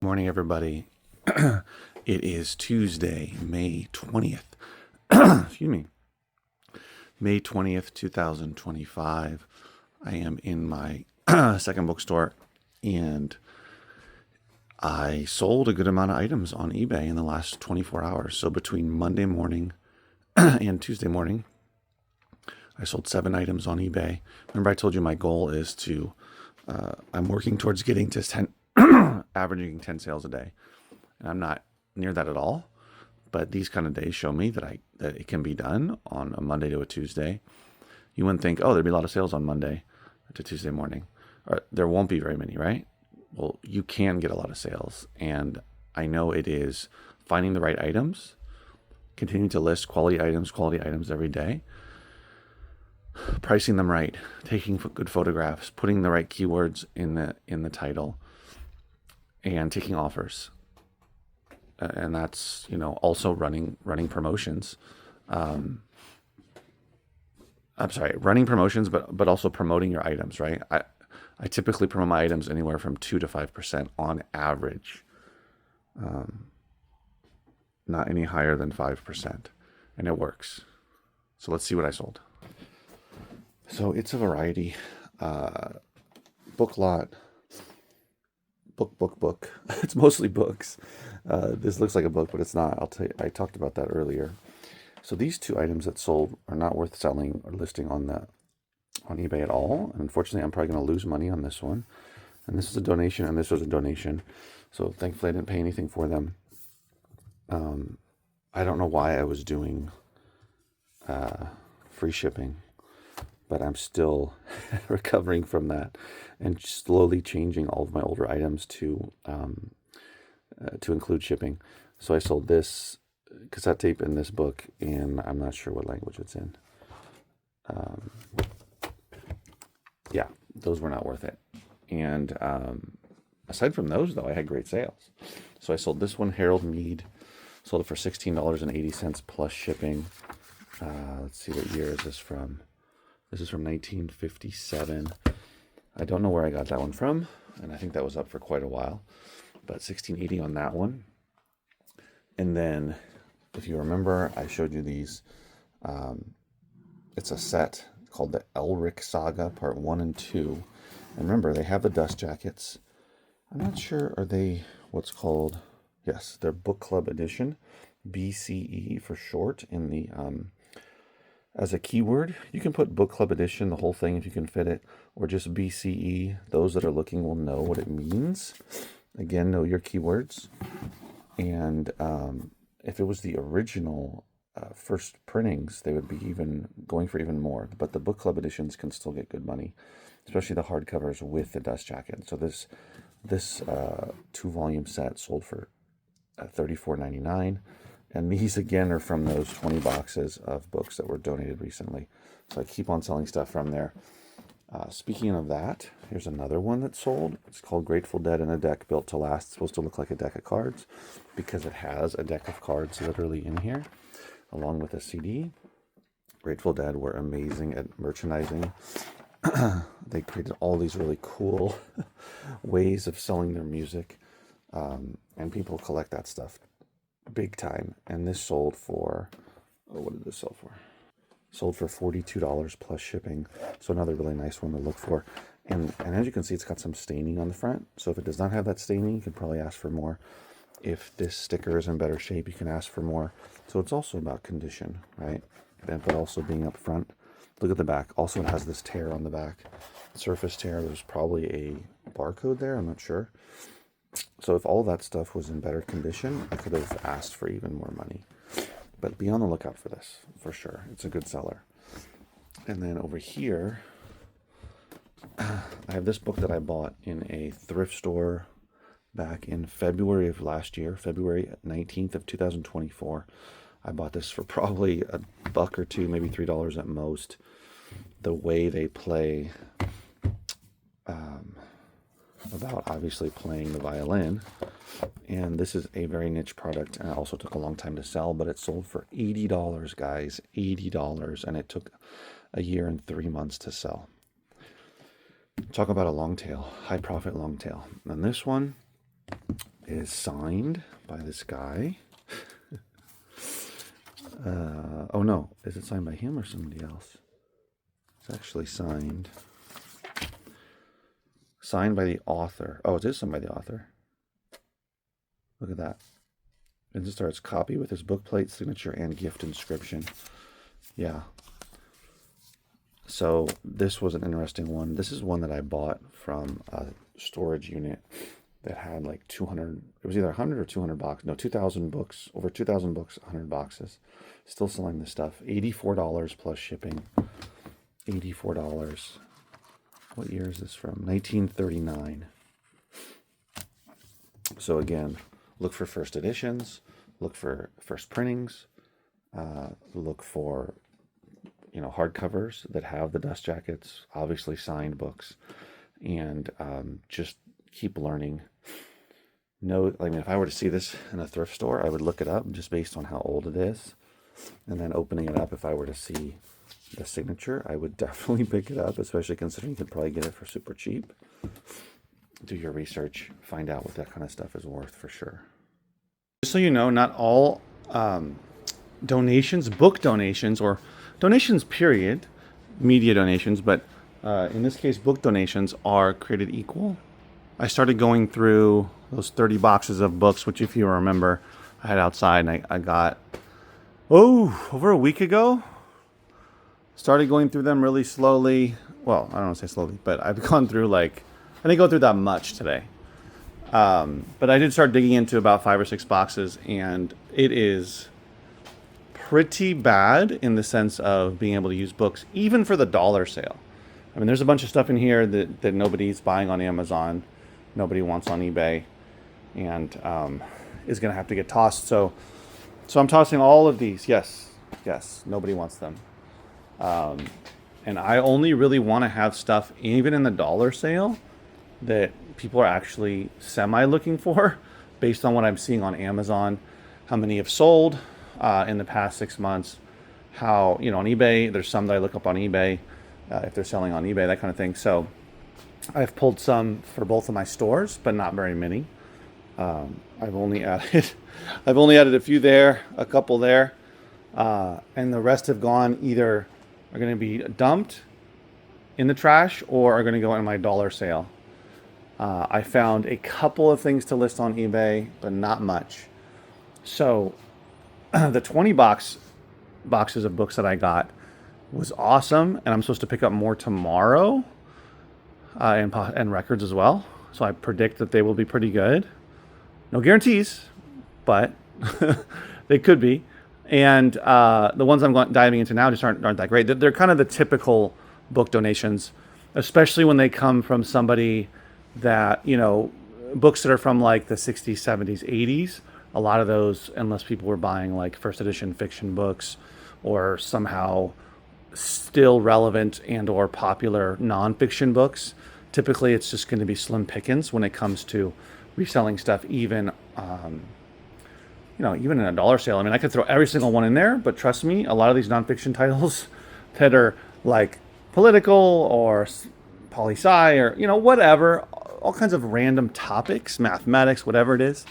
Morning, everybody. It is Tuesday, May 20th. Excuse me. May 20th, 2025. I am in my second bookstore and I sold a good amount of items on eBay in the last 24 hours. So between Monday morning and Tuesday morning, I sold 7 items on eBay. Remember, I told you my goal is to, I'm working towards getting to 10, averaging 10 sales a day. And I'm not near that at all. But these kind of days show me that it can be done on a Monday to a Tuesday. You wouldn't think, oh, there'd be a lot of sales on Monday to Tuesday morning. Or there won't be very many, right? Well, you can get a lot of sales. And I know it is finding the right items, continuing to list quality items every day, pricing them right, taking good photographs, putting the right keywords in the title, and taking offers. And that's, also running promotions. I'm sorry, running promotions, but also promoting your items, right? I typically promote my items anywhere from 2 to 5% on average, not any higher than 5%, and it works. So let's see what I sold. So it's a variety, book lot, book. It's mostly books. This looks like a book, but it's not. I'll tell you, I talked about that earlier. So these 2 items that sold are not worth selling or listing on eBay at all. And unfortunately, I'm probably going to lose money on this one. And this is a donation, and this was a donation. So thankfully, I didn't pay anything for them. I don't know why I was doing free shipping, but I'm still recovering from that and slowly changing all of my older items to include shipping. So I sold this cassette tape in this book, and I'm not sure what language it's in. Yeah, those were not worth it. And aside from those, though, I had great sales. So I sold this one, Harold Mead, sold it for $16.80 plus shipping. Let's see, what year is this from? This is from 1957. I don't know where I got that one from, and I think that was up for quite a while. But $16.80 on that one. And then, if you remember, I showed you these. It's a set called the Elric Saga Part 1 and 2. And remember, they have the dust jackets. I'm not sure, are they what's called... Yes, they're Book Club Edition. BCE for short in the... as a keyword, you can put Book Club Edition, the whole thing, if you can fit it, or just BCE. Those that are looking will know what it means. Again, know your keywords. And if it was the original first printings, they would be even going for even more. But the Book Club editions can still get good money, especially the hardcovers with the dust jacket. So this 2-volume set sold for $34.99. And these, again, are from those 20 boxes of books that were donated recently. So I keep on selling stuff from there. Speaking of that, here's another one that sold. It's called Grateful Dead in a Deck Built to Last. It's supposed to look like a deck of cards because it has a deck of cards literally in here, along with a CD. Grateful Dead were amazing at merchandising. They created all these really cool ways of selling their music, and people collect that stuff big time. And this sold for, what did this sell for? Sold for $42 plus shipping. So another really nice one to look for. And as you can see, it's got some staining on the front. So if it does not have that staining, you can probably ask for more. If this sticker is in better shape, you can ask for more. So it's also about condition, right? But also being up front. Look at the back. Also, it has this tear on the back. Surface tear. There's probably a barcode there. I'm not sure. So if all that stuff was in better condition, I could have asked for even more money. But be on the lookout for this, for sure. It's a good seller. And then over here, I have this book that I bought in a thrift store back in February of last year, February 19th of 2024. I bought this for probably $1 or $2, maybe $3 at most. The way they play about obviously playing the violin. And this is a very niche product, and it also took a long time to sell, but it sold for $80, guys, $80, and it took a year and 3 months to sell. Talk about a long tail, high profit long tail. And this one is signed by this guy. Oh no, is it signed by him or somebody else? It's actually signed by the author. Oh, it is signed by the author. Look at that. And it starts copy with his book plate, signature, and gift inscription. Yeah. So this was an interesting one. This is one that I bought from a storage unit that had like 200, it was either 100 or 200 boxes. No, 2,000 books, over 2,000 books, 100 boxes. Still selling this stuff. $84 plus shipping. $84. What year is this from? 1939. So again, look for first editions, look for first printings, look for, you know, hardcovers that have the dust jackets, obviously signed books, and just keep learning. No, I mean, if I were to see this in a thrift store, I would look it up just based on how old it is. And then opening it up, if I were to see the signature, I would definitely pick it up, especially considering you could probably get it for super cheap. Do your research, find out what that kind of stuff is worth for sure. Just so you know, not all donations, book donations, or donations period, media donations, but in this case, book donations are created equal. I started going through those 30 boxes of books, which if you remember, I had outside, and I got, over a week ago. Started going through them really slowly. Well, I don't want to say slowly, but I've gone through like, I didn't go through that much today. But I did start digging into about 5 or 6 boxes, and it is pretty bad in the sense of being able to use books, even for the dollar sale. I mean, there's a bunch of stuff in here that nobody's buying on Amazon, nobody wants on eBay, and is going to have to get tossed. So I'm tossing all of these. Yes, nobody wants them. And I only really want to have stuff, even in the dollar sale, that people are actually semi-looking for, based on what I'm seeing on Amazon, how many have sold in the past 6 months, how, you know, on eBay, there's some that I look up on eBay, if they're selling on eBay, that kind of thing. So I've pulled some for both of my stores, but not very many. I've only added a few there, a couple there, and the rest have gone either are going to be dumped in the trash or are going to go in my dollar sale. I found a couple of things to list on eBay, but not much. So the 20 boxes of books that I got was awesome, and I'm supposed to pick up more tomorrow, and records as well. So I predict that they will be pretty good. No guarantees, but they could be. And the ones I'm diving into now just aren't that great. They're kind of the typical book donations, especially when they come from somebody that, you know, books that are from like the 60s, 70s, 80s. A lot of those, unless people were buying like first edition fiction books or somehow still relevant and or popular nonfiction books, typically it's just going to be slim pickings when it comes to reselling stuff, even even in a dollar sale. I mean, I could throw every single one in there, but trust me, a lot of these nonfiction titles that are like political or poli-sci or, you know, whatever, all kinds of random topics, mathematics, whatever it is,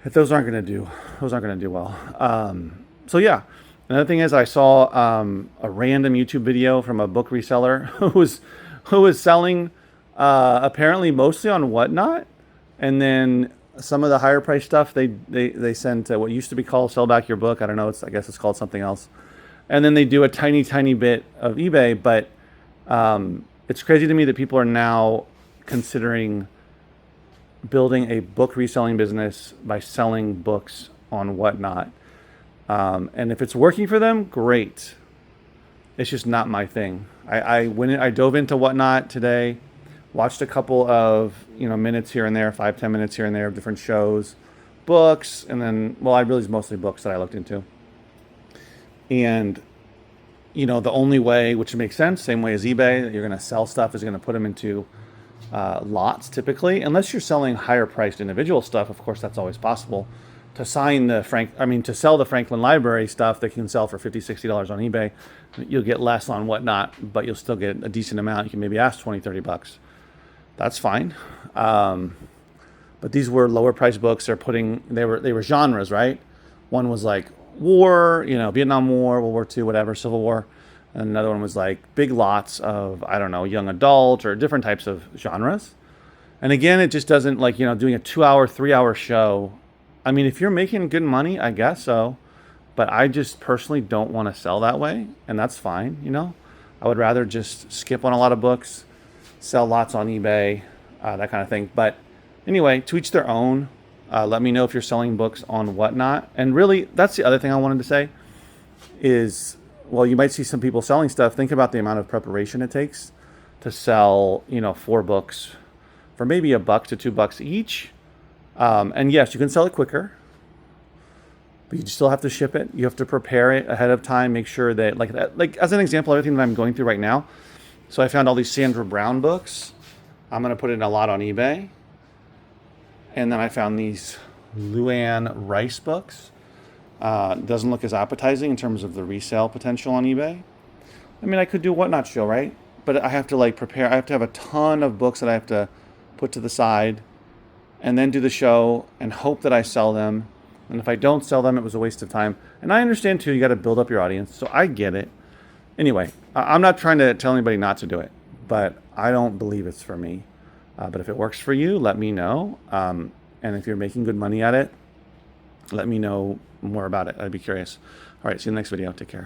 if those aren't going to do well. So yeah, another thing is I saw a random YouTube video from a book reseller who was selling apparently mostly on Whatnot, and then some of the higher price stuff they send to what used to be called Sell Back Your Book. I don't know. I guess it's called something else. And then they do a tiny bit of eBay. But it's crazy to me that people are now considering building a book reselling business by selling books on Whatnot. And if it's working for them, great. It's just not my thing. I dove into Whatnot today. Watched a couple of, minutes here and there, 5-10 minutes here and there of different shows, books, and then, I really mostly books that I looked into. And, the only way, which makes sense, same way as eBay, that you're going to sell stuff is going to put them into lots typically, unless you're selling higher priced individual stuff. Of course, that's always possible. To sell the Franklin Library stuff that can sell for $50, $60 on eBay, you'll get less on Whatnot, but you'll still get a decent amount. You can maybe ask $20, $30. That's fine. But but these were lower priced books. They were genres, right? One was like war, Vietnam War, World War II, whatever, Civil War. And another one was like big lots of, I don't know, young adult or different types of genres. And again, it just doesn't doing a 2-hour, 3-hour show. I mean, if you're making good money, I guess so. But I just personally don't want to sell that way. And that's fine, I would rather just skip on a lot of books, sell lots on eBay, that kind of thing. But anyway, to each their own. Let me know if you're selling books on Whatnot. And really, that's the other thing I wanted to say is, well, you might see some people selling stuff. Think about the amount of preparation it takes to sell, 4 books for maybe $1 to $2 each. And yes, you can sell it quicker, but you still have to ship it. You have to prepare it ahead of time. Make sure that, like as an example, everything that I'm going through right now. So I found all these Sandra Brown books. I'm going to put it in a lot on eBay. And then I found these Luann Rice books. Doesn't look as appetizing in terms of the resale potential on eBay. I mean, I could do a Whatnot show, right? But I have to prepare. I have to have a ton of books that I have to put to the side and then do the show and hope that I sell them. And if I don't sell them, it was a waste of time. And I understand too, you got to build up your audience. So I get it. Anyway, I'm not trying to tell anybody not to do it, but I don't believe it's for me. But if it works for you, let me know. And if you're making good money at it, let me know more about it. I'd be curious. All right, see you in the next video. Take care.